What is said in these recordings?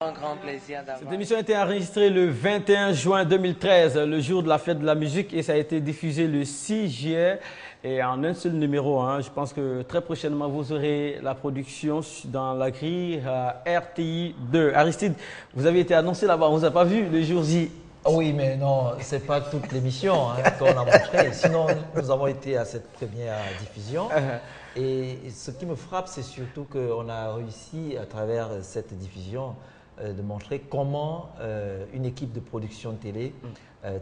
Un grand plaisir d'avoir. Cette émission a été enregistrée le 21 juin 2013, le jour de la fête de la musique, et ça a été diffusé le 6 juillet et en un seul numéro. Je pense que très prochainement, vous aurez la production dans la grille RTI 2. Aristide, vous avez été annoncé là-bas, on ne vous a pas vu le jour J. Oui, mais non, ce n'est pas toute l'émission qu'on a montrée. Sinon, nous avons été à cette première diffusion. Et ce qui me frappe, c'est surtout qu'on a réussi, à travers cette diffusion, de montrer comment une équipe de production télé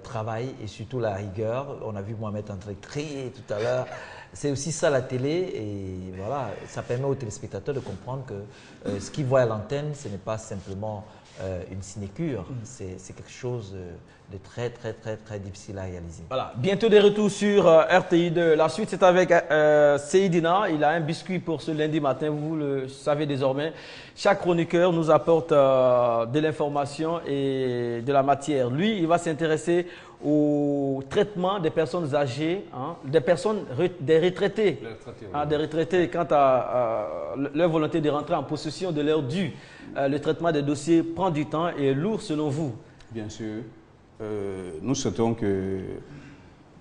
travaille et surtout la rigueur. On a vu Mohamed en train de crier tout à l'heure. C'est aussi ça la télé et voilà, ça permet aux téléspectateurs de comprendre que ce qu'ils voient à l'antenne, ce n'est pas simplement une sinécure, c'est quelque chose de très difficile à réaliser. Voilà, bientôt des retours sur RTI2. La suite, c'est avec Seydina. Il a un biscuit pour ce lundi matin, vous le savez désormais. Chaque chroniqueur nous apporte de l'information et de la matière. Lui, il va s'intéresser au traitement des personnes âgées, des retraités, des retraités quant à leur volonté de rentrer en possession de leurs dû. Le traitement des dossiers prend du temps et est lourd selon vous. Bien sûr. Nous souhaitons que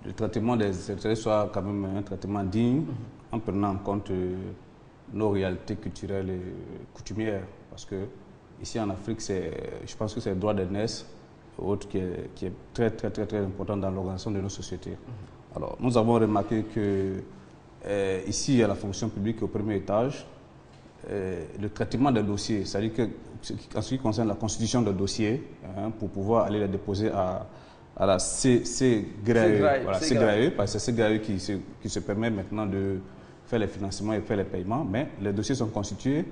le traitement des retraités soit quand même un traitement digne en prenant en compte nos réalités culturelles et coutumières. Parce que ici en Afrique, je pense que c'est le droit d'aînesse autre qui est très important dans l'organisation de nos sociétés. Alors, nous avons remarqué que ici, à la fonction publique au premier étage, le traitement des dossiers, c'est-à-dire que en ce qui concerne la constitution de dossiers, pour pouvoir aller les déposer à la CGRAE, voilà, parce que c'est CGRAE qui se permet maintenant de faire les financements et faire les paiements, mais les dossiers sont constitués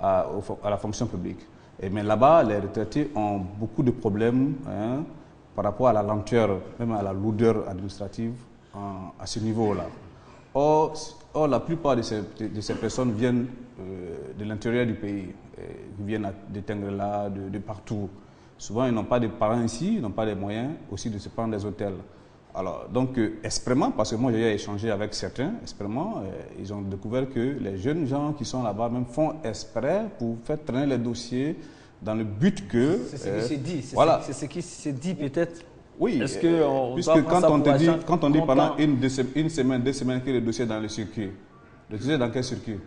à la fonction publique. Mais là-bas, les retraités ont beaucoup de problèmes par rapport à la lenteur, même à la lourdeur administrative à ce niveau-là. Or, la plupart de ces personnes viennent de l'intérieur du pays. Ils viennent de Tengrela, de partout. Souvent, ils n'ont pas de parents ici, ils n'ont pas les moyens aussi de se prendre des hôtels. Alors, donc, exprèmement, parce que moi j'ai échangé avec certains, exprèmement, ils ont découvert que les jeunes gens qui sont là-bas même font exprès pour faire traîner les dossiers dans le but que... C'est ce qui s'est dit, voilà. C'est ce qui s'est dit peut-être. Oui, puisque quand on dit pendant une semaine, 2 semaines que le dossier est dans le circuit, le dossier est dans quel circuit?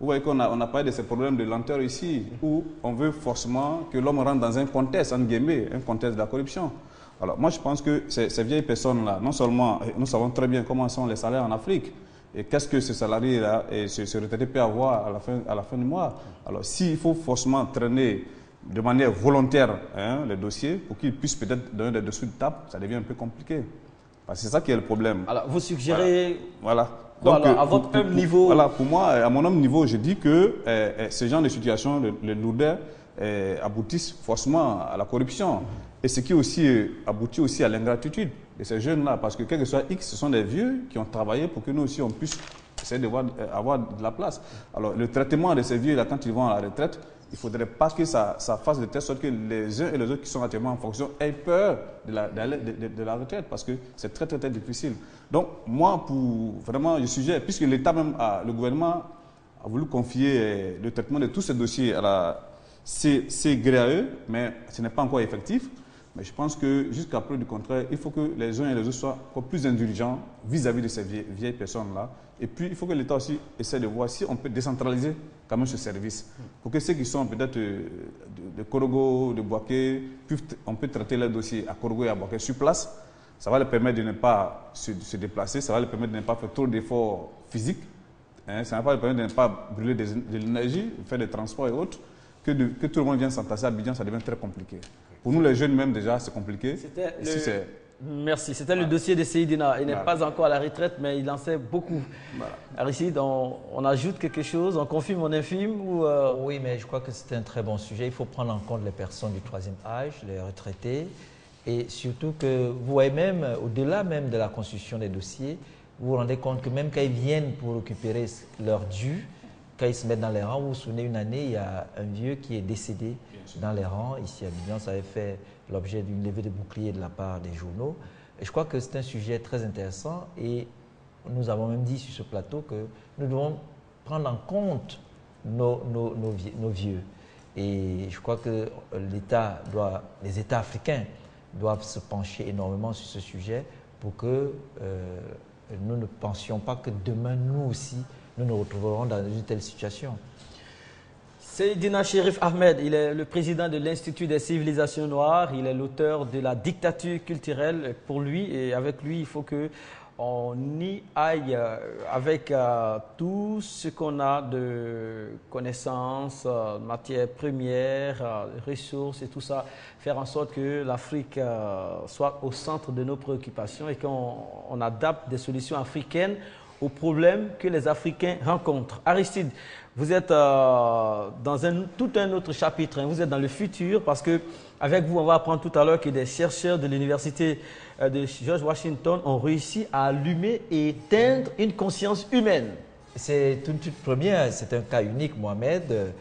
Vous voyez qu'on a parlé de ces problèmes de lenteur ici, où on veut forcément que l'homme rentre dans un contexte, entre guillemets, un contexte de la corruption. Alors moi je pense que ces vieilles personnes-là, non seulement nous savons très bien comment sont les salaires en Afrique, et qu'est-ce que ce salarié-là et ce retraité peut avoir à la fin du mois. Alors s'il faut forcément traîner de manière volontaire les dossiers, pour qu'ils puissent peut-être donner des dessous de table, ça devient un peu compliqué. Parce que c'est ça qui est le problème. Alors vous suggérez... Voilà. Donc, alors, à votre humble niveau... Voilà, pour moi, à mon humble niveau, je dis que ce genre de situation, les lourdeurs, aboutissent forcément à la corruption. Et ce qui aussi aboutit aussi à l'ingratitude de ces jeunes-là. Parce que quel que soit X, ce sont des vieux qui ont travaillé pour que nous aussi on puisse essayer d'avoir de la place. Alors le traitement de ces vieux-là, quand ils vont à la retraite, il ne faudrait pas que ça fasse de telle sorte que les uns et les autres qui sont actuellement en fonction aient peur de la retraite. Parce que c'est très difficile. Donc moi, pour vraiment, je suggère, puisque l'État même, le gouvernement a voulu confier le traitement de tous ces dossiers à la CGRAE, mais ce n'est pas encore effectif. Mais je pense que jusqu'à preuve du contraire, il faut que les uns et les autres soient encore plus indulgents vis-à-vis de ces vieilles personnes-là. Et puis, il faut que l'État aussi essaie de voir si on peut décentraliser quand même ce service. Pour que ceux qui sont peut-être de Korogo, de Boaké, on peut traiter leurs dossiers à Korogo et à Boaké sur place. Ça va leur permettre de ne pas se déplacer, ça va leur permettre de ne pas faire trop d'efforts physiques. Ça va leur permettre de ne pas brûler de l'énergie, faire des transports et autres. Que tout le monde vienne s'entasser à Abidjan, ça devient très compliqué. Pour nous, les jeunes même, déjà, c'est compliqué. Merci. C'était le dossier de Seydina. Il n'est pas encore à la retraite, mais il en sait beaucoup. Voilà. Aristide, on ajoute quelque chose, on confirme, on infime ou Oui, mais je crois que c'est un très bon sujet. Il faut prendre en compte les personnes du 3e âge, les retraités. Et surtout que vous voyez même, au-delà même de la constitution des dossiers, vous vous rendez compte que même quand ils viennent pour récupérer leur dû, quand ils se mettent dans les rangs, vous vous souvenez, une année, il y a un vieux qui est décédé dans les rangs. Ici à Abidjan, ça avait fait l'objet d'une levée de bouclier de la part des journaux. Et je crois que c'est un sujet très intéressant et nous avons même dit sur ce plateau que nous devons prendre en compte nos vieux. Et je crois que les États africains doivent se pencher énormément sur ce sujet pour que nous ne pensions pas que demain, nous aussi, nous nous retrouverons dans une telle situation. Seydina Cherif Ahmed, il est le président de l'Institut des civilisations noires, il est l'auteur de la dictature culturelle pour lui et avec lui il faut qu'on y aille avec tout ce qu'on a de connaissances, matières premières, ressources et tout ça, faire en sorte que l'Afrique soit au centre de nos préoccupations et qu'on adapte des solutions africaines aux problèmes que les Africains rencontrent. Aristide, vous êtes dans tout un autre chapitre, hein. Vous êtes dans le futur parce que avec vous, on va apprendre tout à l'heure que des chercheurs de l'université de George Washington ont réussi à allumer et éteindre une conscience humaine. C'est une toute première, c'est un cas unique, Mohamed,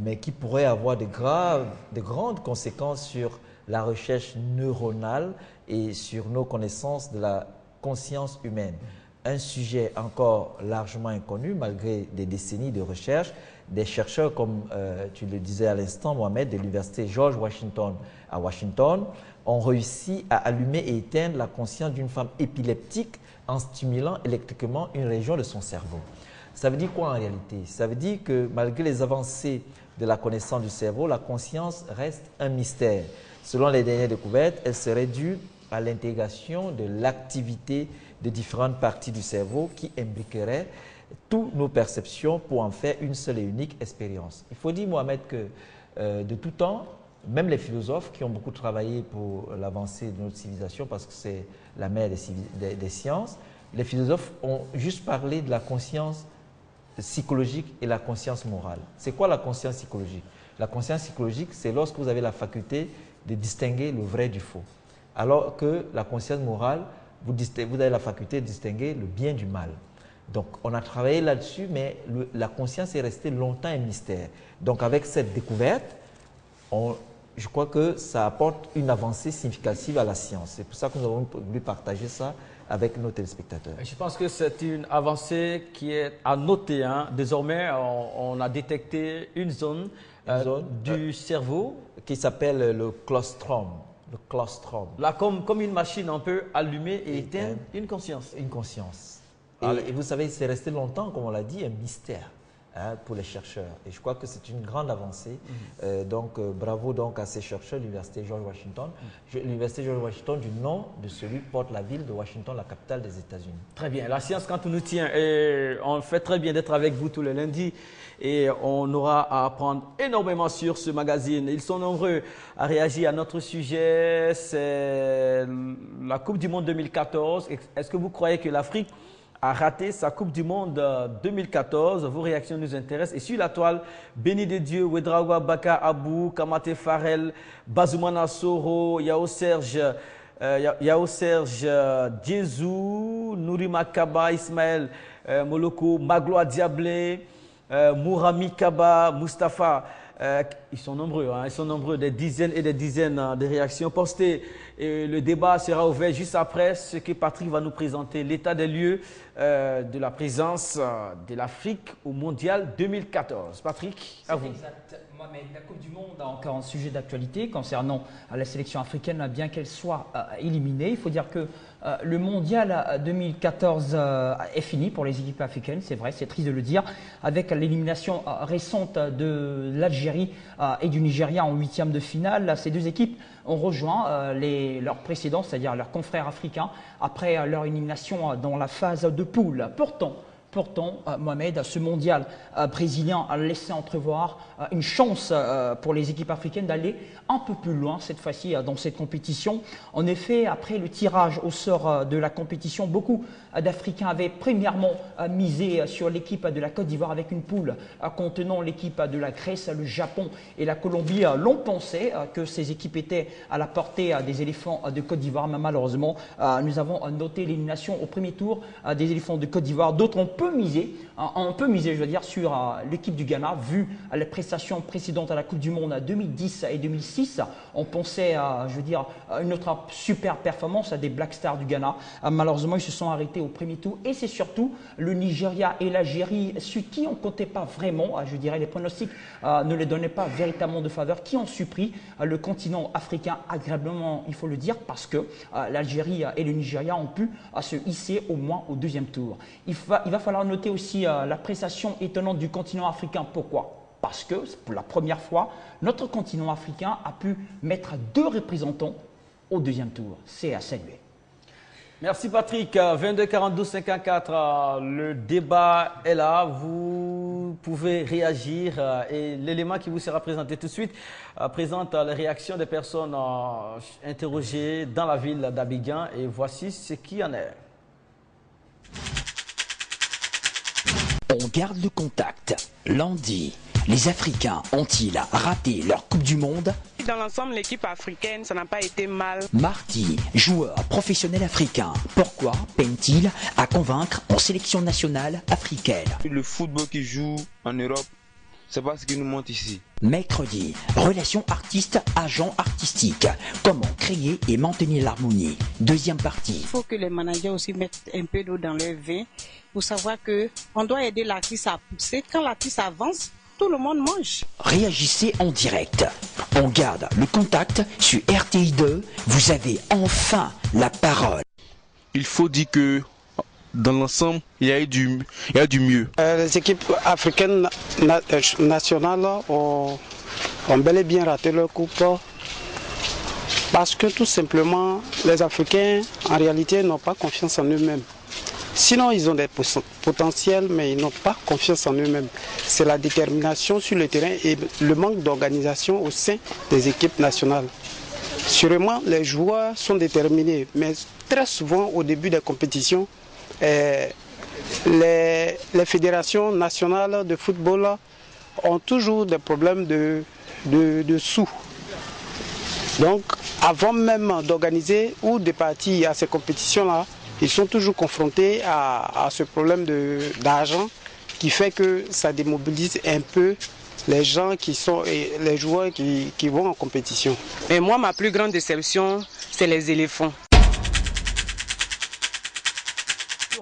mais qui pourrait avoir de grandes conséquences sur la recherche neuronale et sur nos connaissances de la conscience humaine. Un sujet encore largement inconnu malgré des décennies de recherche. Des chercheurs, comme tu le disais à l'instant, Mohamed, de l'université George Washington à Washington, ont réussi à allumer et éteindre la conscience d'une femme épileptique en stimulant électriquement une région de son cerveau. Ça veut dire quoi en réalité? Ça veut dire que malgré les avancées de la connaissance du cerveau, la conscience reste un mystère. Selon les dernières découvertes, elle serait due à l'intégration de l'activité de différentes parties du cerveau qui imbriqueraient toutes nos perceptions pour en faire une seule et unique expérience. Il faut dire, Mohamed, que de tout temps, même les philosophes qui ont beaucoup travaillé pour l'avancée de notre civilisation, parce que c'est la mère des sciences, les philosophes ont juste parlé de la conscience psychologique et la conscience morale. C'est quoi la conscience psychologique? La conscience psychologique, c'est lorsque vous avez la faculté de distinguer le vrai du faux. Alors que la conscience morale, vous avez la faculté de distinguer le bien du mal. Donc, on a travaillé là-dessus, mais la conscience est restée longtemps un mystère. Donc, avec cette découverte, je crois que ça apporte une avancée significative à la science. C'est pour ça que nous avons voulu partager ça avec nos téléspectateurs. Je pense que c'est une avancée qui est à noter, hein. Désormais, on a détecté une zone du cerveau qui s'appelle le claustrum. Le claustrum. Là, comme une machine, on peut allumer et éteindre une conscience. Une conscience. Et vous savez, c'est resté longtemps, comme on l'a dit, un mystère pour les chercheurs. Et je crois que c'est une grande avancée. Donc, bravo donc à ces chercheurs de l'Université George Washington. L'Université George Washington, du nom de celui qui porte la ville de Washington, la capitale des États-Unis. Très bien. La science, quand on nous tient, et on fait très bien d'être avec vous tous les lundis. Et on aura à apprendre énormément sur ce magazine. Ils sont nombreux à réagir à notre sujet. C'est la Coupe du Monde 2014. Est-ce que vous croyez que l'Afrique a raté sa Coupe du Monde 2014? Vos réactions nous intéressent. Et sur la toile, Béni de Dieu, Ouedraoua Baka Abou, Kamate Farel, Bazoumana Soro, Yao Serge Djezou, Nourima Kaba, Ismaël Moloko, Magloa Diablé, Mourami Kaba, Mustapha, ils sont nombreux, hein, ils sont nombreux, des dizaines et des dizaines de réactions postées. Et le débat sera ouvert juste après ce que Patrick va nous présenter, l'état des lieux de la présence de l'Afrique au Mondial 2014. Patrick, à vous. Exact. Mohamed, la Coupe du Monde a encore un sujet d'actualité concernant la sélection africaine, bien qu'elle soit éliminée. Il faut dire que le Mondial 2014 est fini pour les équipes africaines, c'est vrai, c'est triste de le dire, avec l'élimination récente de l'Algérie et du Nigeria en huitième de finale. Ces deux équipes ont rejoint leurs précédents, c'est-à-dire leurs confrères africains, après leur élimination dans la phase de poule. Pourtant, Mohamed, ce mondial brésilien a laissé entrevoir une chance pour les équipes africaines d'aller un peu plus loin cette fois-ci dans cette compétition. En effet, après le tirage au sort de la compétition, beaucoup d'Africains avaient premièrement misé sur l'équipe de la Côte d'Ivoire avec une poule contenant l'équipe de la Grèce, le Japon et la Colombie. L'on pensait que ces équipes étaient à la portée des éléphants de Côte d'Ivoire, mais malheureusement, nous avons noté l'élimination au premier tour des éléphants de Côte d'Ivoire. D'autres ont peut miser, je veux dire, sur l'équipe du Ghana, vu les prestations précédentes à la Coupe du Monde 2010 et 2006. On pensait à, je veux dire, une autre super performance des Black Stars du Ghana. Malheureusement, ils se sont arrêtés au premier tour. Et c'est surtout le Nigeria et l'Algérie, sur qui on ne comptait pas vraiment, je dirais, les pronostics ne les donnaient pas véritablement de faveur, qui ont surpris le continent africain agréablement, il faut le dire, parce que l'Algérie et le Nigeria ont pu se hisser au moins au deuxième tour. Il va falloir noter aussi la prestation étonnante du continent africain. Pourquoi ? Parce que pour la première fois, notre continent africain a pu mettre 2 représentants au deuxième tour. C'est à saluer. Merci Patrick. 22 42 54, le débat est là. Vous pouvez réagir et l'élément qui vous sera présenté tout de suite présente les réactions des personnes interrogées dans la ville d'Abidjan et voici ce qui en est. On garde le contact. Lundi, les Africains ont-ils raté leur Coupe du Monde? Dans l'ensemble, l'équipe africaine, ça n'a pas été mal. Marty, joueur professionnel africain, pourquoi peine-t-il à convaincre en sélection nationale africaine? Le football qui joue en Europe, c'est pas ce qui nous montre ici. Mercredi, relation artiste-agent artistique. Comment créer et maintenir l'harmonie? Deuxième partie. Il faut que les managers aussi mettent un peu d'eau dans leur vin pour savoir qu'on doit aider l'artiste à pousser. Quand l'artiste avance, tout le monde mange. Réagissez en direct. On garde le contact sur RTI2. Vous avez enfin la parole. Il faut dire que dans l'ensemble, il y a du mieux. Les équipes africaines nationales ont bel et bien raté leur coupe parce que tout simplement, les Africains, en réalité, n'ont pas confiance en eux-mêmes. Sinon, ils ont des potentiels, mais ils n'ont pas confiance en eux-mêmes. C'est la détermination sur le terrain et le manque d'organisation au sein des équipes nationales. Sûrement, les joueurs sont déterminés, mais très souvent, au début des compétitions, les fédérations nationales de football ont toujours des problèmes de sous. Donc, avant même d'organiser ou de partir à ces compétitions-là, ils sont toujours confrontés à ce problème d'argent qui fait que ça démobilise un peu les gens les joueurs qui vont en compétition. Et moi, ma plus grande déception, c'est les éléphants.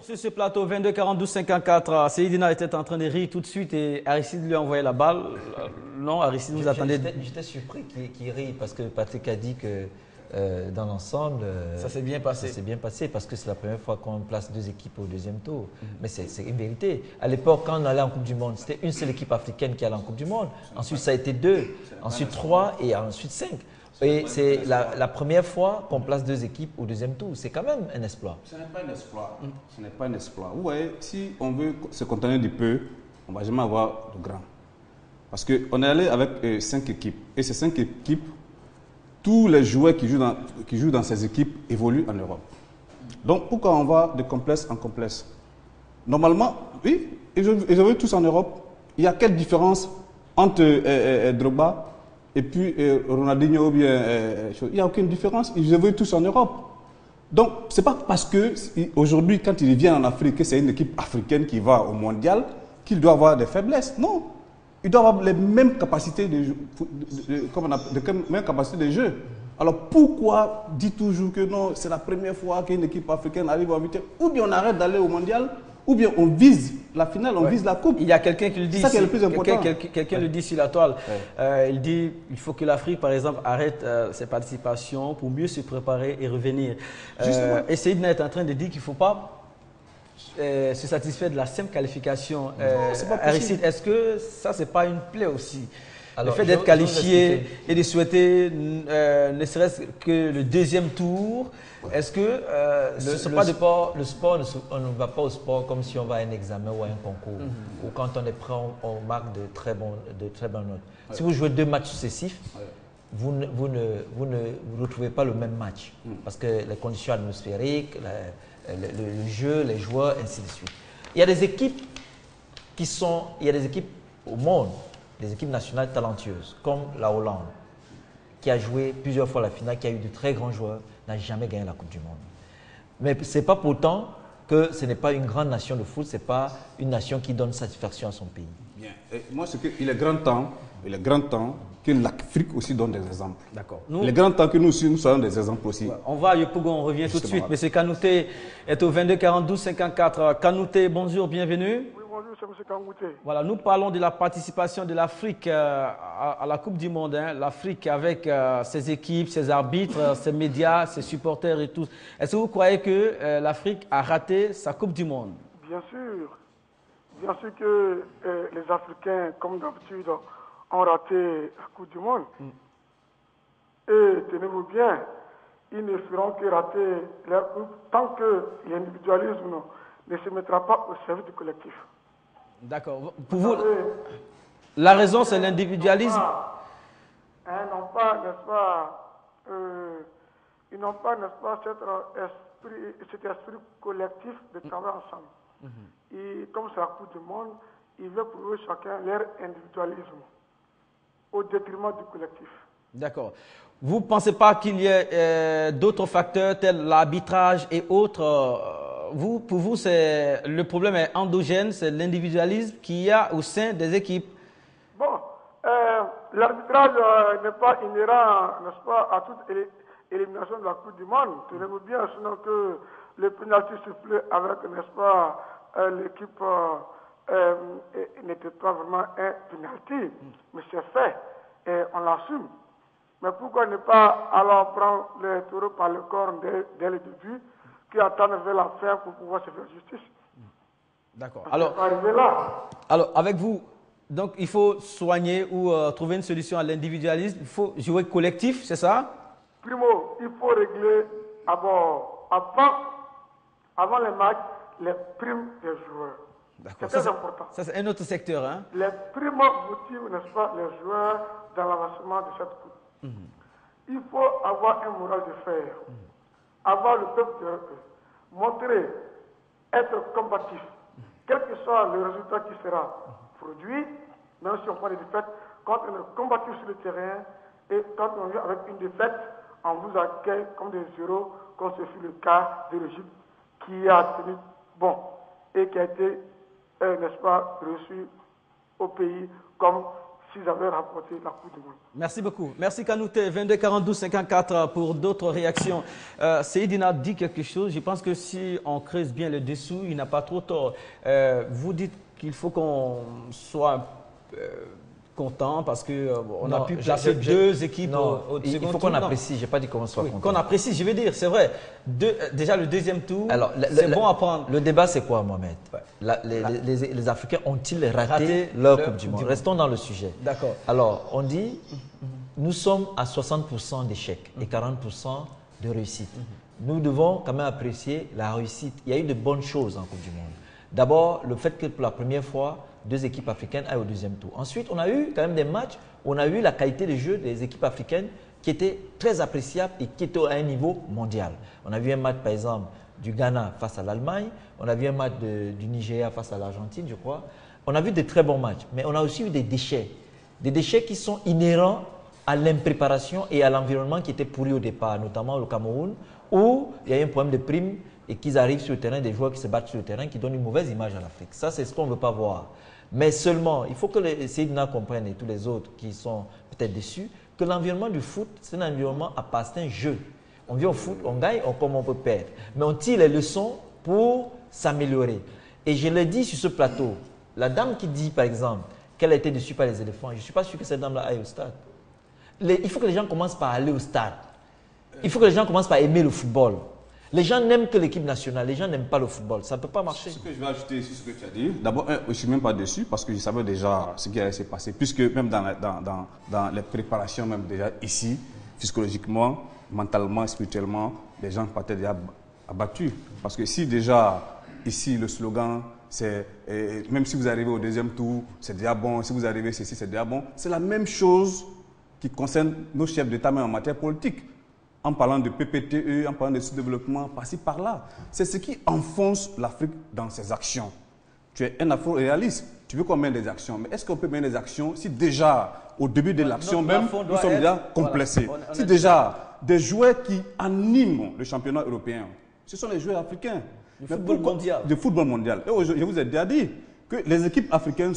Sur ce plateau 22 42 54, Seydina était en train de rire tout de suite et Aristide lui a envoyé la balle. Non, Aristide nous attendait. J'étais surpris qu'il rit parce que Patrick a dit que dans l'ensemble, ça s'est bien passé. Ça s'est bien passé parce que c'est la première fois qu'on place 2 équipes au deuxième tour. Mais c'est une vérité. À l'époque, quand on allait en Coupe du Monde, c'était une seule équipe africaine qui allait en Coupe du Monde. Ensuite, ça a été 2, ensuite 3 et ensuite 5. Et c'est la première fois qu'on place 2 équipes au deuxième tour. C'est quand même un exploit. Ce n'est pas un exploit. Ce n'est pas un exploit. Vous voyez, si on veut se contenter du peu, on ne va jamais avoir de grand. Parce qu'on est allé avec 5 équipes. Et ces 5 équipes, tous les joueurs qui jouent dans ces équipes évoluent en Europe. Donc, pourquoi on va de complexe en complexe? Normalement, oui, ils évoluent tous en Europe. Il y a quelle différence entre Drogba et puis Ronaldinho ou bien... il n'y a aucune différence. Ils évoluent tous en Europe. Donc, ce n'est pas parce qu'aujourd'hui, quand ils viennent en Afrique, que c'est une équipe africaine qui va au mondial, qu'il doit avoir des faiblesses. Non. Il doit avoir les mêmes capacités de jeu. Alors pourquoi dit toujours que non, c'est la première fois qu'une équipe africaine arrive en huitième? Ou bien on arrête d'aller au mondial, ou bien on vise la finale, on vise la coupe. Il y a quelqu'un qui le dit. C'est ça qui est le plus important. Quelqu'un le dit sur la toile. Il dit il faut que l'Afrique, par exemple, arrête ses participations pour mieux se préparer et revenir. Et Seydina est en train de dire qu'il ne faut pas se satisfaire de la simple qualification. Aristide, est-ce que ça, c'est pas une plaie aussi? Alors, le fait d'être qualifié et de souhaiter ne serait-ce que le deuxième tour, est-ce que le sport, on ne va pas au sport comme si on va à un examen ou à un concours, ou quand on est prêt, on marque de très bonnes notes. Si vous jouez 2 matchs successifs, vous ne retrouvez pas le même match, parce que les conditions atmosphériques, le jeu, les joueurs, ainsi de suite. Il y a des équipes au monde, des équipes nationales talentueuses, comme la Hollande, qui a joué plusieurs fois la finale, qui a eu de très grands joueurs, n'a jamais gagné la Coupe du Monde. Mais ce n'est pas pourtant que ce n'est pas une grande nation de foot, ce n'est pas une nation qui donne satisfaction à son pays. Bien. Et moi, il est grand temps que l'Afrique aussi donne des exemples. D'accord. Il est grand temps que nous soyons des exemples aussi. On va à Yopougon, on revient tout de suite. Monsieur Kanouté est au 22 42 54. Kanouté, bonjour, bienvenue. Oui, bonjour, c'est M. Kanouté. Voilà, nous parlons de la participation de l'Afrique à la Coupe du Monde. Hein. L'Afrique avec ses équipes, ses arbitres, ses médias, ses supporters et tout. Est-ce que vous croyez que l'Afrique a raté sa Coupe du Monde? Bien sûr. Bien sûr que les Africains, comme d'habitude, ont raté la Coupe du Monde. Et tenez-vous bien, ils ne feront que rater leur coupe tant que l'individualisme ne se mettra pas au service du collectif. D'accord. Pour vous, la raison, c'est l'individualisme? Non pas, n'est-ce pas, ils n'ont pas, n'est-ce pas, cet esprit collectif de travailler ensemble. Et comme c'est la Coupe du Monde, ils veulent pour eux chacun leur individualisme au détriment du collectif. D'accord. Vous ne pensez pas qu'il y ait d'autres facteurs tels l'arbitrage et autres pour vous, le problème est endogène, c'est l'individualisme qu'il y a au sein des équipes? Bon, l'arbitrage n'est pas inhérent, n'est-ce pas, à toute élimination de la Coupe du Monde. Tenez-vous bien, sinon que le pénalty sifflé avec, n'est-ce pas, l'équipe n'était pas vraiment un pénalty, mais c'est fait et on l'assume. Mais pourquoi ne pas alors prendre les taureaux par le corps dès le début, qui attendent vers la fin pour pouvoir se faire justice? D'accord. Alors, avec vous, donc il faut soigner ou trouver une solution à l'individualisme, il faut jouer collectif, c'est ça? Primo, il faut régler avant les matchs, les primes des joueurs. C'est très important. Ça, c'est un autre secteur. Hein? Les primes motivent, n'est-ce pas, les joueurs dans l'avancement de cette coupe. Il faut avoir un moral de fer, avoir le peuple de montrer, être combatif, quel que soit le résultat qui sera produit, même si on prend des défaites, quand on est combatif sur le terrain et quand on vient avec une défaite, on vous accueille comme des héros, comme ce fut le cas de l'Égypte qui a tenu bon et qui a été, n'est-ce pas, reçu au pays comme s'ils avaient rapporté la Coupe du Monde. Merci beaucoup. Merci Kanouté. 22 42 54 pour d'autres réactions. Seydina dit quelque chose. Je pense que si on creuse bien le dessous, il n'a pas trop tort. Vous dites qu'il faut qu'on soit content parce qu'on a pu placer deux équipes au second tour. Il faut qu'on apprécie. Je n'ai pas dit qu'on soit content. Qu'on apprécie, je veux dire, c'est vrai. Déjà le deuxième tour, c'est bon à prendre. Le débat, c'est quoi, Mohamed? Les Africains ont-ils raté leur Coupe du Monde? Restons dans le sujet. D'accord. Alors, on dit, nous sommes à 60% d'échecs et 40% de réussite. Nous devons quand même apprécier la réussite. Il y a eu de bonnes choses en Coupe du Monde. D'abord, le fait que pour la première fois, deux équipes africaines aillent au deuxième tour. Ensuite, on a eu quand même des matchs où on a eu la qualité de jeu des équipes africaines qui était très appréciable et qui était à un niveau mondial. On a vu un match, par exemple, du Ghana face à l'Allemagne. On a vu un match du Nigeria face à l'Argentine, je crois. On a vu de très bons matchs, mais on a aussi eu des déchets. Des déchets qui sont inhérents à l'impréparation et à l'environnement qui était pourri au départ, notamment au Cameroun, où il y a eu un problème de primes et qu'ils arrivent sur le terrain, des joueurs qui se battent sur le terrain, qui donnent une mauvaise image à l'Afrique. Ça, c'est ce qu'on ne veut pas voir. Mais seulement, il faut que les Seydina comprennent et tous les autres qui sont peut-être déçus, que l'environnement du foot, c'est un environnement à part, c'est un jeu. On vient au foot, on gagne, comme on peut perdre. Mais on tire les leçons pour s'améliorer. Et je l'ai dit sur ce plateau, la dame qui dit, par exemple, qu'elle a été déçue par les éléphants, je ne suis pas sûr que cette dame-là aille au stade. Il faut que les gens commencent par aller au stade. Il faut que les gens commencent par aimer le football. Les gens n'aiment que l'équipe nationale, les gens n'aiment pas le football. Ça ne peut pas marcher. Ce que je vais ajouter sur ce que tu as dit, d'abord, je ne suis même pas déçu parce que je savais déjà ce qui allait se passer. Puisque même dans les préparations, même déjà ici, psychologiquement, mentalement, spirituellement, les gens partaient déjà abattus. Parce que si déjà, ici, le slogan, c'est même si vous arrivez au deuxième tour, c'est déjà bon. Si vous arrivez ici, c'est déjà bon. C'est la même chose qui concerne nos chefs d'État, même en matière politique. En parlant de PPTE, en parlant de sous-développement, par-ci, par-là. C'est ce qui enfonce l'Afrique dans ses actions. Tu es un afro-réaliste, tu veux qu'on mène des actions. Mais est-ce qu'on peut mener des actions si déjà, au début de l'action même, nous sommes déjà complexés? Si déjà, des joueurs qui animent le championnat européen, ce sont les joueurs africains. Le football mondial. Le football mondial. Et je vous ai déjà dit que les équipes africaines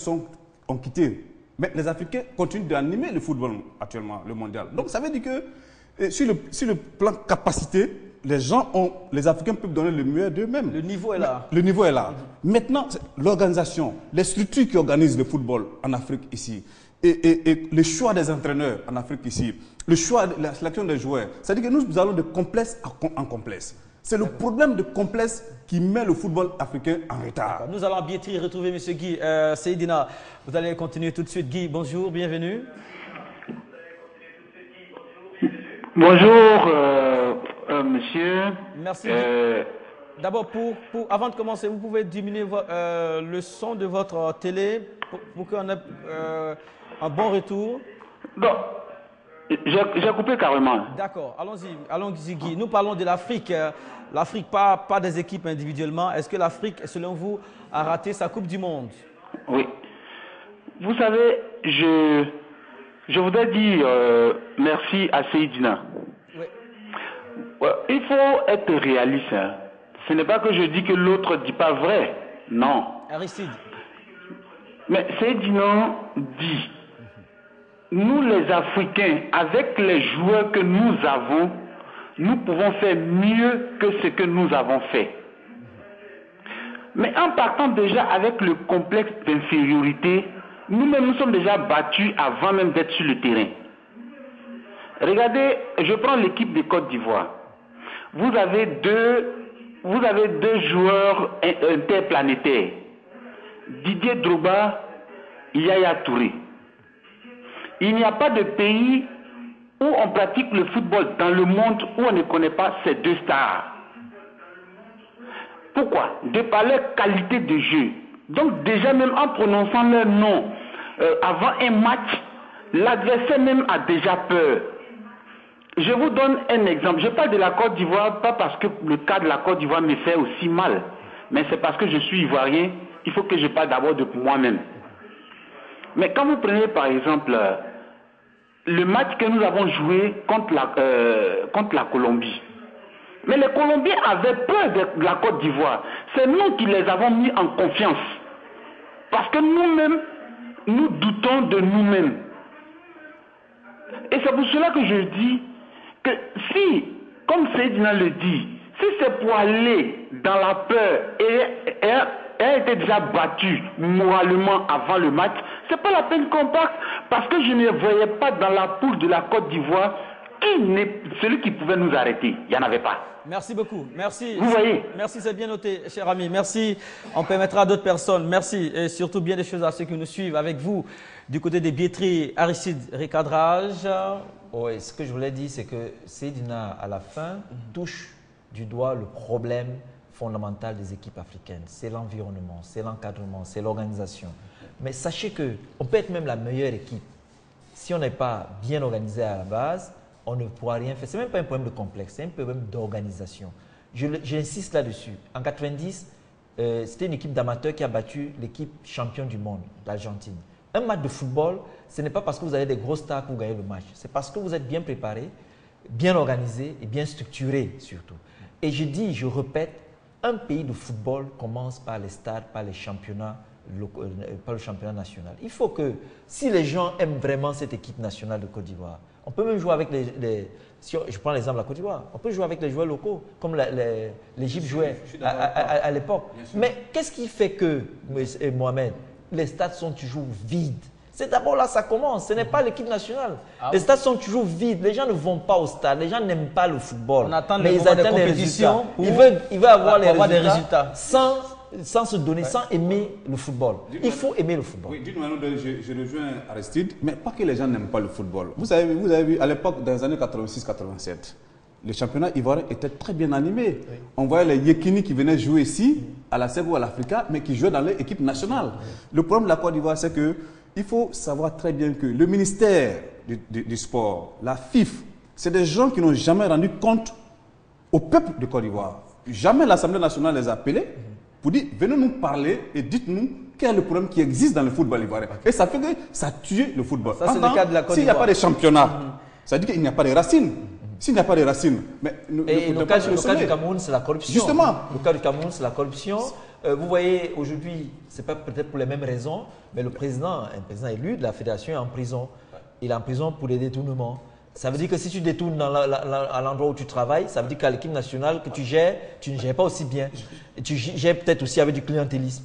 ont quitté. Mais les Africains continuent d'animer le football actuellement, le mondial. Donc ça veut dire que sur le plan capacité, les Africains peuvent donner le meilleur d'eux-mêmes. Le niveau est là. Le niveau est là. Maintenant, l'organisation, les structures qui organisent le football en Afrique ici, et le choix des entraîneurs en Afrique ici, le choix de la sélection des joueurs, c'est-à-dire que nous allons de complexe en complexe. C'est le problème de complexe qui met le football africain en retard. Nous allons à Biétry retrouver M. Guy Seydina. Vous allez continuer tout de suite. Guy, bonjour, bienvenue. Bonjour, monsieur. Merci. D'abord, avant de commencer, vous pouvez diminuer le son de votre télé pour qu'on ait un bon retour. Non, j'ai coupé carrément. D'accord, allons-y Guy. Nous parlons de l'Afrique. L'Afrique, pas des équipes individuellement. Est-ce que l'Afrique, selon vous, a raté sa Coupe du Monde? Oui. Vous savez, je voudrais dire merci à Seydina. Oui. Il faut être réaliste. Ce n'est pas que je dis que l'autre ne dit pas vrai. Non. Aristide. Mais Seydina dit, nous les Africains, avec les joueurs que nous avons, nous pouvons faire mieux que ce que nous avons fait. Mais en partant déjà avec le complexe d'infériorité, nous-mêmes nous sommes déjà battus avant même d'être sur le terrain. Regardez, je prends l'équipe de Côte d'Ivoire. Vous avez deux joueurs interplanétaires. Didier Drogba, Yaya Touré. Il n'y a pas de pays où on pratique le football dans le monde où on ne connaît pas ces deux stars. Pourquoi? De par leur qualité de jeu. Donc déjà même en prononçant leur nom avant un match, l'adversaire même a déjà peur. Je vous donne un exemple. Je parle de la Côte d'Ivoire, pas parce que le cas de la Côte d'Ivoire me fait aussi mal, mais c'est parce que je suis ivoirien, il faut que je parle d'abord de moi-même. Mais quand vous prenez par exemple le match que nous avons joué contre la Colombie, mais les Colombiens avaient peur de la Côte d'Ivoire. C'est nous qui les avons mis en confiance. Parce que nous-mêmes, nous doutons de nous-mêmes. Et c'est pour cela que je dis que si, comme Seydina le dit, si c'est pour aller dans la peur et elle était déjà battue moralement avant le match, c'est pas la peine qu'on parte, parce que je ne voyais pas dans la poule de la Côte d'Ivoire celui qui pouvait nous arrêter. Il n'y en avait pas. Merci beaucoup. Merci. Vous voyez? Merci, c'est bien noté, cher ami. Merci. On permettra à d'autres personnes. Merci. Et surtout, bien des choses à ceux qui nous suivent avec vous. Du côté des Biétry, Aristide, recadrage. Oui, ce que je voulais dire, c'est que Seydina, à la fin, touche du doigt le problème fondamental des équipes africaines. C'est l'environnement, c'est l'encadrement, c'est l'organisation. Mais sachez qu'on peut être même la meilleure équipe. Si on n'est pas bien organisé à la base, on ne pourra rien faire. Ce n'est même pas un problème de complexe, c'est un problème d'organisation. J'insiste là-dessus. En 90, c'était une équipe d'amateurs qui a battu l'équipe championne du monde, l'Argentine. Un match de football, ce n'est pas parce que vous avez des grosses stars que vous gagnez le match. C'est parce que vous êtes bien préparé, bien organisé et bien structuré surtout. Et je dis, je répète, un pays de football commence par les stades, par les championnats, par le championnat national. Il faut que, si les gens aiment vraiment cette équipe nationale de Côte d'Ivoire, on peut même jouer avec si je prends l'exemple de la Côte d'Ivoire, on peut jouer avec les joueurs locaux, comme l'Égypte jouait à l'époque. Mais qu'est-ce qui fait que, Mohamed, les stades sont toujours vides? C'est d'abord là que ça commence, ce n'est pas l'équipe nationale. Les stades sont toujours vides, les gens ne vont pas au stade, les gens n'aiment pas le football. On attend mais les ils attendent les résultats. Ils veulent avoir les résultats sans se donner, sans aimer le football. Il faut aimer le football. Oui, d'une manière, je rejoins Aristide, mais pas que les gens n'aiment pas le football. Vous avez vu, à l'époque, dans les années 86-87, le championnat ivoirien était très bien animé. Oui. On voyait les Yekini qui venaient jouer ici, à la CEV ou à l'Africa, mais qui jouaient dans l'équipe nationale. Le problème de la Côte d'Ivoire, c'est qu'il faut savoir très bien que le ministère du sport, la FIF, c'est des gens qui n'ont jamais rendu compte au peuple de Côte d'Ivoire. Jamais l'Assemblée nationale les a appelés pour dire, venez nous parler et dites-nous quel est le problème qui existe dans le football ivoirien. Et ça fait que ça a tué le football. Ça, c'est le cas de la Côte d'Ivoire. S'il n'y a pas de championnat, ça veut dire qu'il n'y a pas de racines. S'il n'y a pas de racines, mais le cas du Cameroun, c'est la corruption. Justement. Le cas du Cameroun, c'est la corruption. Vous voyez, aujourd'hui, ce n'est pas peut-être pour les mêmes raisons, mais le président, un président élu de la fédération est en prison. Il est en prison pour des détournements. Ça veut dire que si tu détournes à l'endroit où tu travailles, ça veut dire qu'à l'équipe nationale que tu gères, tu ne gères pas aussi bien. Et tu gères peut-être aussi avec du clientélisme.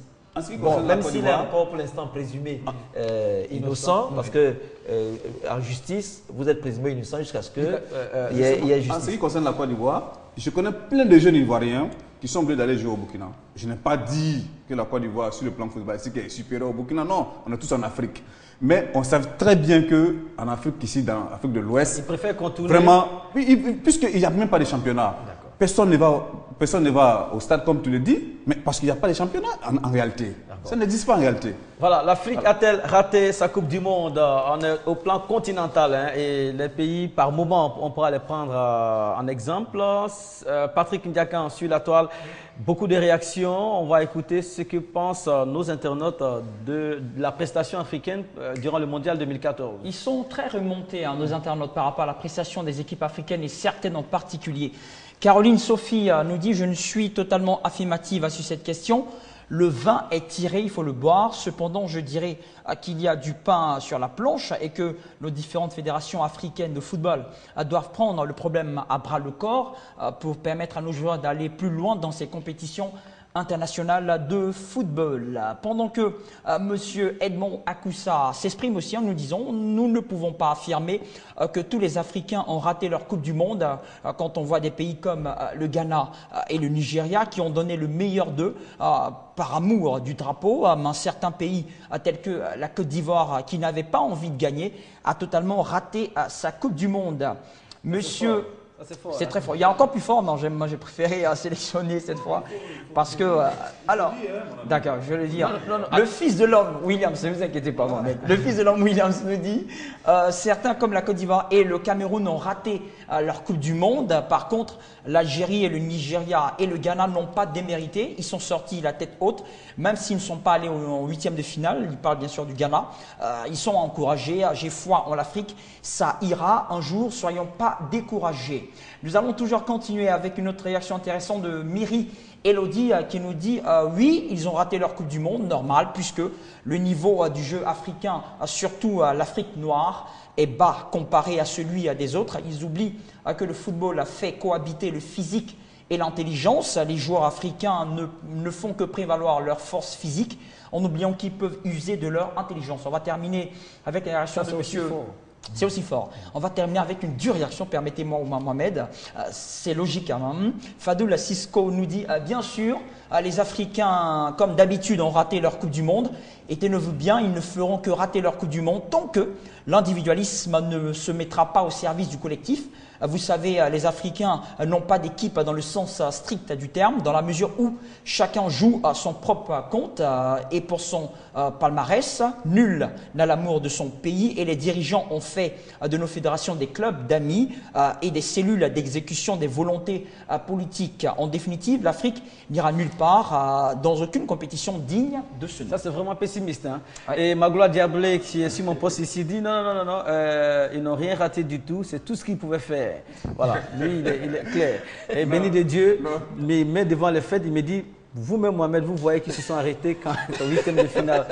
Bon, même s'il est encore pour l'instant présumé innocent, parce que en justice, vous êtes présumé innocent jusqu'à ce qu'il y ait justice. En ce qui concerne la Côte d'Ivoire, je connais plein de jeunes Ivoiriens qui sont obligés d'aller jouer au Burkina. Je n'ai pas dit que la Côte d'Ivoire, sur le plan footballistique, est supérieure au Burkina. Non, on est tous en Afrique. Mais on sait très bien qu'en Afrique, ici, dans l'Afrique de l'Ouest, ils préfèrent contourner. Vraiment, puisqu'il n'y a même pas de championnat. Personne ne va au stade comme tu le dis, mais parce qu'il n'y a pas de championnat en réalité. Ça n'existe pas en réalité. Voilà, l'Afrique a-t-elle raté sa Coupe du Monde au plan continental et les pays, par moment, on pourra les prendre en exemple. Patrick Ndiakan sur la toile, beaucoup de réactions. On va écouter ce que pensent nos internautes de la prestation africaine durant le Mondial 2014. Ils sont très remontés, nos internautes, par rapport à la prestation des équipes africaines et certaines en particulier. Caroline Sophie nous dit « Je ne suis totalement affirmative sur cette question. Le vin est tiré, il faut le boire. Cependant, je dirais qu'il y a du pain sur la planche et que nos différentes fédérations africaines de football doivent prendre le problème à bras le corps pour permettre à nos joueurs d'aller plus loin dans ces compétitions internationale de football. Pendant que M. Edmond Akoussa s'exprime aussi en nous disant « Nous ne pouvons pas affirmer que tous les Africains ont raté leur Coupe du Monde quand on voit des pays comme le Ghana et le Nigeria qui ont donné le meilleur d'eux par amour du drapeau. Certains pays tels que la Côte d'Ivoire qui n'avait pas envie de gagner a totalement raté sa Coupe du Monde. » Monsieur... C'est très fort. Il y a encore plus fort, non, moi j'ai préféré sélectionner cette fois. Parce que, alors, d'accord, je vais le dire. Le fils de l'homme, Williams, ne vous inquiétez pas, le fils de l'homme, Williams, nous dit certains comme la Côte d'Ivoire et le Cameroun ont raté leur Coupe du Monde. Par contre, l'Algérie et le Nigeria et le Ghana n'ont pas démérité. Ils sont sortis la tête haute, même s'ils ne sont pas allés en huitième de finale. Il parle bien sûr du Ghana. Ils sont encouragés. J'ai foi en l'Afrique. Ça ira un jour. Soyons pas découragés. Nous allons toujours continuer avec une autre réaction intéressante de Miri Elodie qui nous dit oui, ils ont raté leur Coupe du Monde, normal, puisque le niveau du jeu africain, surtout l'Afrique noire, est bas comparé à celui des autres. Ils oublient que le football a fait cohabiter le physique et l'intelligence. Les joueurs africains ne font que prévaloir leur force physique en oubliant qu'ils peuvent user de leur intelligence. On va terminer avec la réaction de monsieur... C'est aussi fort. On va terminer avec une dure réaction, permettez-moi, Mohamed. C'est logique. Fadoul Cisco nous dit bien sûr, les Africains, comme d'habitude, ont raté leur Coupe du Monde. Et tenez-vous bien, ils ne feront que rater leur Coupe du Monde tant que l'individualisme ne se mettra pas au service du collectif. Vous savez, les Africains n'ont pas d'équipe dans le sens strict du terme, dans la mesure où chacun joue à son propre compte et pour son palmarès. Nul n'a l'amour de son pays et les dirigeants ont fait de nos fédérations des clubs d'amis et des cellules d'exécution des volontés politiques. En définitive, l'Afrique n'ira nulle part dans aucune compétition digne de ce nom. Ça, c'est vraiment pessimiste. Hein? Ouais. Et Magloire Diablé, qui est sur mon poste ici, dit non, ils n'ont rien raté du tout, c'est tout ce qu'ils pouvaient faire. Voilà, lui, il est clair. Et béni de Dieu, mais il met devant les faits, il me dit, vous-même, Mohamed, vous voyez qu'ils se sont arrêtés quand au huitième de finale.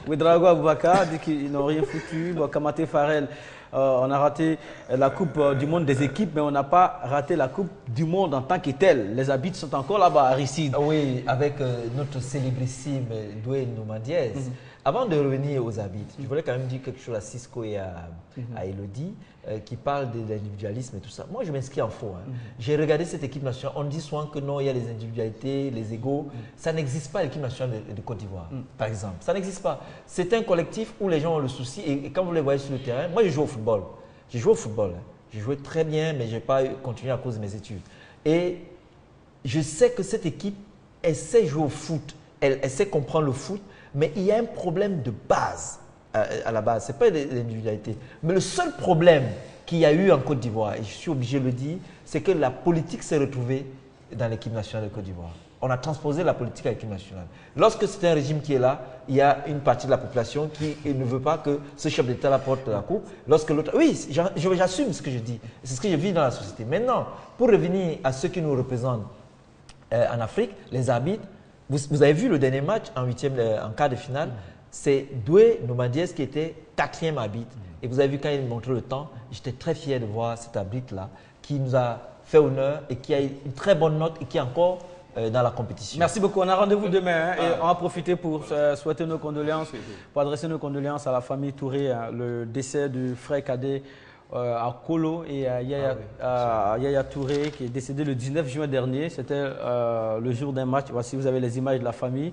Ouedraogo Aboubakar dit qu'ils n'ont rien foutu. Bon, Kamaté Farrell, on a raté la Coupe du Monde des équipes, mais on n'a pas raté la Coupe du Monde en tant que telle. Les arbitres sont encore là-bas, à Ricide. Oui, avec notre célébrissime Doué Noumandiez. Avant de revenir aux arbitres, je voulais quand même dire quelque chose à Cisco et à Elodie qui parlent de l'individualisme et tout ça. Moi, je m'inscris en faux. J'ai regardé cette équipe nationale. On dit souvent que non, il y a les individualités, les égos. Ça n'existe pas, l'équipe nationale de Côte d'Ivoire, par exemple. Ça n'existe pas. C'est un collectif où les gens ont le souci. Et quand vous les voyez sur le terrain, moi, je joue au football. J'ai joué au football. J'ai joué très bien, mais je n'ai pas continué à cause de mes études. Et je sais que cette équipe, elle sait jouer au foot. Elle sait comprendre le foot. Mais il y a un problème de base à la base. Ce n'est pas l'individualité. Mais le seul problème qu'il y a eu en Côte d'Ivoire, et je suis obligé de le dire, c'est que la politique s'est retrouvée dans l'équipe nationale de Côte d'Ivoire. on a transposé la politique à l'équipe nationale. Lorsque c'est un régime qui est là, il y a une partie de la population qui ne veut pas que ce chef d'État la porte la coupe. Lorsque l'autre... Oui, j'assume ce que je dis. C'est ce que je vis dans la société. Maintenant, pour revenir à ceux qui nous représentent en Afrique, les arbitres, vous avez vu le dernier match en quart de finale, c'est Doué Nomandiès qui était 4e arbitre. Et vous avez vu quand il montrait le temps, j'étais très fier de voir cet arbitre-là qui nous a fait honneur et qui a une très bonne note et qui est encore dans la compétition. Merci beaucoup. On a rendez-vous demain et on va profiter pour souhaiter nos condoléances, pour adresser nos condoléances à la famille Touré, le décès du frère cadet à Kolo et à Yaya Touré qui est décédé le 19 juin dernier. C'était le jour d'un match. Voici, vous avez les images de la famille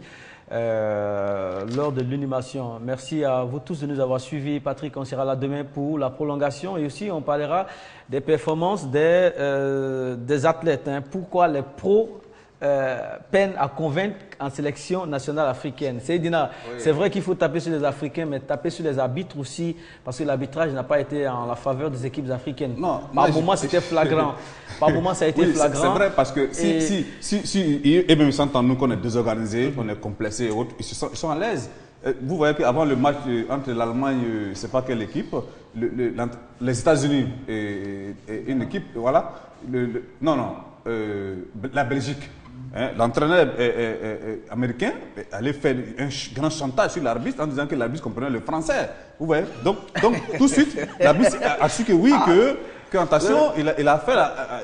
lors de l'inhumation. Merci à vous tous de nous avoir suivis. Patrick, on sera là demain pour la prolongation et aussi on parlera des performances des athlètes. Pourquoi les pros peine à convaincre en sélection nationale africaine. Seydina, c'est vrai qu'il faut taper sur les Africains, mais taper sur les arbitres aussi, parce que l'arbitrage n'a pas été en la faveur des équipes africaines. Non, par moment, c'était flagrant. Par moment, ça a été flagrant. C'est vrai, parce que et même s'entendent, nous qu'on est désorganisés, on est complexés et autres, ils sont à l'aise. Vous voyez qu'avant le match entre l'Allemagne, c'est pas quelle équipe, les États-Unis et une équipe, voilà, la Belgique. L'entraîneur américain allait faire un grand chantage sur l'arbitre en disant que l'arbitre comprenait le français. Vous voyez, donc tout de suite, l'arbitre a su que oui, que attention, il a fait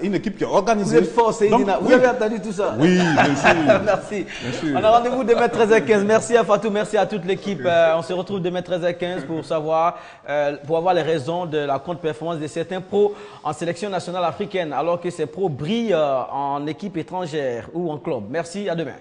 une équipe qui est organisée. Vous êtes fort, Seydina. Vous avez entendu tout ça? Oui, bien sûr. Merci. Bien sûr. On a rendez-vous demain 13h15. Merci à Fatou, merci à toute l'équipe. On se retrouve demain 13h15 pour avoir les raisons de la contre-performance de certains pros en sélection nationale africaine, alors que ces pros brillent en équipe étrangère ou en club. Merci, à demain.